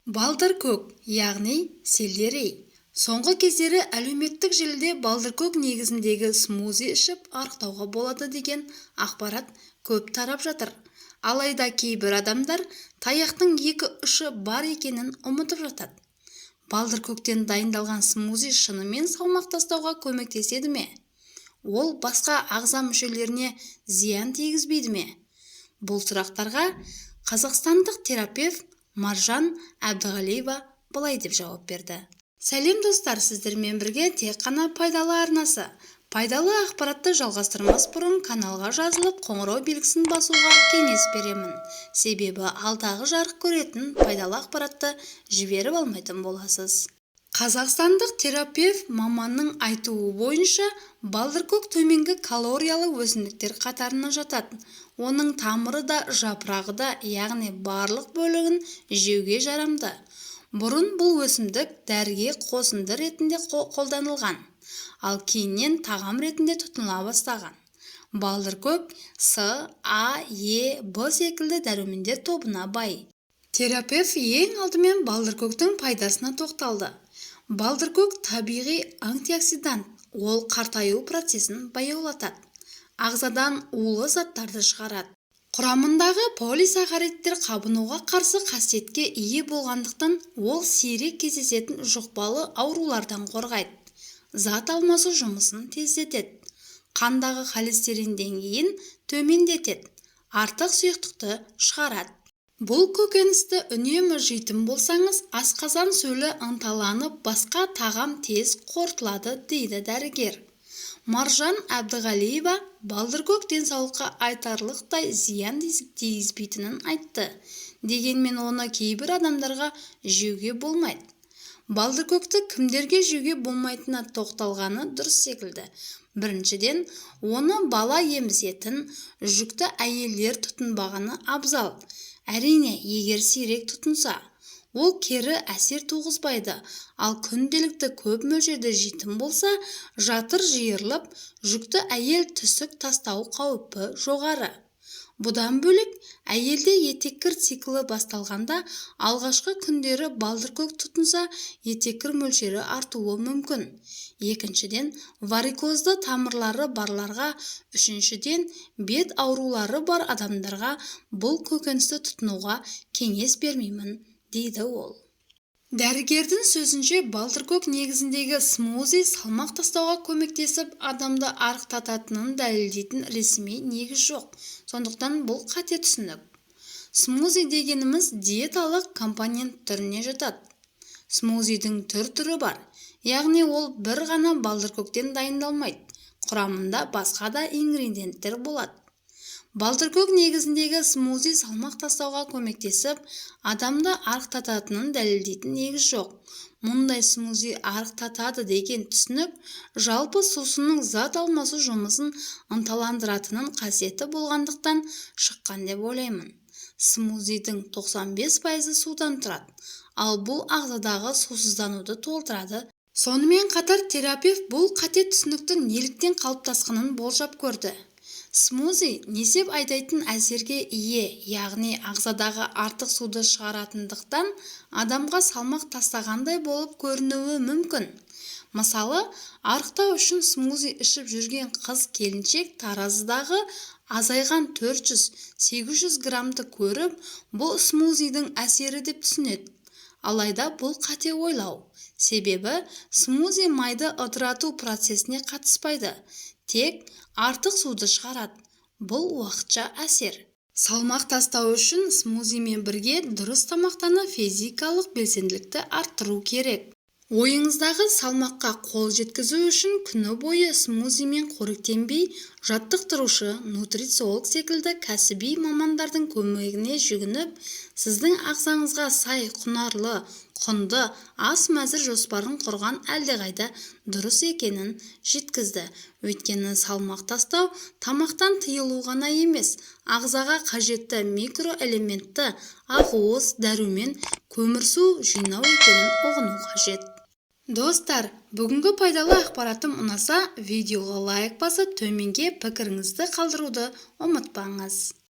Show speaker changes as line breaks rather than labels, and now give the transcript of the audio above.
Балдыркөк, яғни сельдерей. Соңғы кездері әлеуметтік желіде балдыркөк негізіндегі смузи ішіп арықтауға болады деген ақпарат көп тарап жатыр. Алайда кейбір адамдар таяқтың екі ұшы бар екенін ұмытып жатады. Балдыркөктен дайындалған смузи шынымен салмақ тастауға көмектеседі ме? Ол басқа ағза мүшелеріне зиян тигізбейді ме? Бұл сұрақтарға қазақстандық терапевт Маржан Әбдіғалиева былай деп жауап берді. Сәлем достар, сіздермен бірге тек қана пайдалы арнасы. Пайдалы ақпаратты жалғастырмас бұрын каналға жазылып, қоңырау белгісін басуға кеңес беремін. Себебі алдағы жарық көретін пайдалы ақпаратты жіберіп алмайтын боласыз. Қазақстандық терапевт маманның айтуы бойынша, балдыркөк төменгі калориялы өсімдіктер қатарына жатады. Оның тамыры да, жапырағы да, яғни барлық бөлігін жеуге жарамды. Бұрын бұл өсімдік дәріге қосынды ретінде қолданылған, ал кейіннен тағам ретінде тұтыныла бастаған. Балдыркөк С, А, Е, Б секілді дәрумендер тобына бай. Терапевт ең алдымен балдыркөктің пайдасына тоқталды. Балдыркөк табиғи антиоксидант, ол қартаю процесін баяулатады. Ағзадан улы заттарды шығарады. Құрамындағы полисахаридтер қабынуға қарсы қасиетке ие болғандықтан, ол сирек кездесетін жұқпалы аурулардан қорғайды. Зат алмасу жұмысын тездетеді. Қандағы холестерин деңгейін төмендетеді. Артық сұйықтықты шығарады. Бұл көкөністі үнемі жейтін болсаңыз, асқазан сөлі ынталанып, басқа тағам тез қорытылады, дейді дәрігер. Маржан Әбдіғалиева балдыркөк денсаулыққа айтарлықтай зиян тигізбейтінін айтты. Дегенмен оны кейбір адамдарға жеуге болмайды. Балдыркөкті кімдерге жеуге болмайтынына тоқталғаны дұрыс секілді. Біріншіден, оны бала емізетін, жүкті әйелдер тұтынбағаны абзал. Әрине, егер сирек тұтынса, ол кері әсер туғызбайды, ал күнделікті көп мөлшерде жейтін болса, жатыр жиырылып, жүкті әйел түсік тастау қаупі жоғары. Бұдан бөлек, әйелде етеккір циклі басталғанда, алғашқы күндері балдыркөк тұтынса, етеккір мөлшері артуы мүмкін. Екіншіден, варикозды тамырлары барларға, үшіншіден, бет аурулары бар адамдарға бұл көкөністі тұтынуға кеңес бермеймін, дейді ол. Дәрігердің сөзінше, балдыркөк негізіндегі смузи салмақ тастауға көмектесіп, адамды арықтататынын дәлелдейтін ресми негіз жоқ. Сондықтан бұл қате түсінік. Смузи дегеніміз диеталық компонент түріне жатады. Смузидің түрі бар, яғни ол бір ғана балдыркөктен дайындалмайды. Құрамында басқа да ингредиенттер болады. Балдыркөк негізіндегі смузи салмақ тастауға көмектесіп, адамды арықтататынын дәлелдейтін негіз жоқ. Мұндай смузи арықтатады деген түсінік, жалпы сусынның зат алмасу жұмысын ынталандыратынын қасиеті болғандықтан шыққан деп ойлаймын. Смузидің 95% судан тұрады, ал бұл ағзадағы сусыздануды толтырады. Сонымен қатар терапевт бұл қате түсініктің неліктен қалыптасқанын болжап көрді. Смузи несеп айдайтын әсерге ие, яғни ағзадағы артық суды шығаратындықтан адамға салмақ тастағандай болып көрінуі мүмкін. Мысалы, арықтау үшін смузи ішіп жүрген қыз келіншек таразыдағы азайған 400-800 граммды көріп, бұл смузидің әсері деп түсінеді. Алайда бұл қате ойлау. Себебі смузи майды ыдырату процесіне қатыспайды, тек артық суды шығарады. Бұл уақытша әсер. Салмақ тастау үшін смузимен бірге дұрыс тамақтанып, физикалық белсенділікті арттыру керек. Ойыңыздағы салмаққа қол жеткізу үшін күні бойы смузимен қоректенбей, жаттықтырушы, нутрициолог секілді кәсіби мамандардың көмегіне жүгініп, сіздің ағзаңызға сай құнарлы, құнды ас мәзір жоспарын құрған әлдеқайда дұрыс екенін жеткізді. Өйткені салмақ тастау тамақтан тыйылу ғана емес, ағзаға қажетті микроэлементті ақуыз, дәрумен, көмірсу жинау екенін ұғыну қажет. Достар, бүгінгі пайдалы ақпаратым ұнаса, видеоға лайк басып, төменге пікіріңізді қалдыруды ұмытпаңыз.